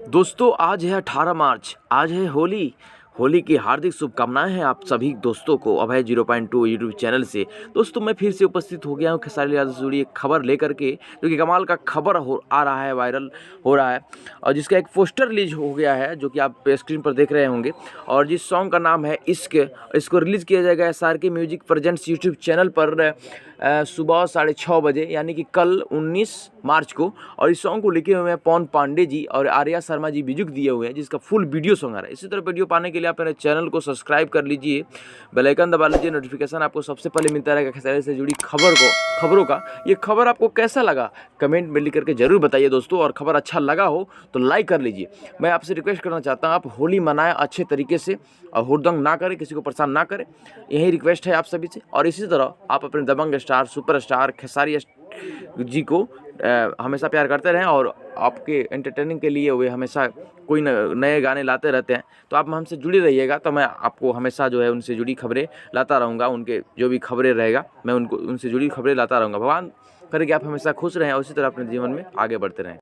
दोस्तों आज है 18 मार्च, आज है होली। होली की हार्दिक शुभकामनाएं हैं आप सभी दोस्तों को अभय 0.2 यूट्यूब चैनल से। दोस्तों मैं फिर से उपस्थित हो गया हूं खेसारी लाल से जुड़ी एक खबर लेकर के, जो कि कमाल का खबर आ रहा है, वायरल हो रहा है और जिसका एक पोस्टर रिलीज हो गया है, जो कि आप स्क्रीन पर देख रहे होंगे। और जिस सॉन्ग का नाम है इश्क, इसको रिलीज़ किया जाएगा SRK music presents YouTube channel पर सुबह 6:30 बजे, यानी कि कल 19 मार्च को। और इस सॉन्ग को लिखे हुए हैं पवन पांडे जी और आर्या शर्मा जी म्यूजिक दिए हुए हैं, जिसका फुल वीडियो सॉन्ग आ रहा है। इसी तरह वीडियो पाने के लिए आप मेरे चैनल को सब्सक्राइब कर लीजिए, बेल आइकन दबा लीजिए, नोटिफिकेशन आपको सबसे पहले मिलता रहेगा खेसारी से जुड़ी खबरों का। ये खबर आपको कैसा लगा कमेंट में लिख करके जरूर बताइए दोस्तों, और खबर अच्छा लगा हो तो लाइक कर लीजिए। मैं आपसे रिक्वेस्ट करना चाहता हूँ, आप होली मनाएं अच्छे तरीके से और हुड़दंग ना करें, किसी को परेशान ना करें, यही रिक्वेस्ट है आप सभी से। और इसी तरह आप अपने दबंग स्टार, सुपरस्टार खेसारी जी को हमेशा प्यार करते रहें, और आपके एंटरटेनिंग के लिए वे हमेशा कोई नए गाने लाते रहते हैं। तो आप हमसे जुड़े रहिएगा, तो मैं आपको हमेशा जो है उनसे जुड़ी खबरें लाता रहूँगा। उनके जो भी खबरें रहेगा मैं उनसे जुड़ी खबरें लाता रहूँगा। भगवान करे कि आप हमेशा खुश रहें और इसी तरह अपने जीवन में आगे बढ़ते रहें।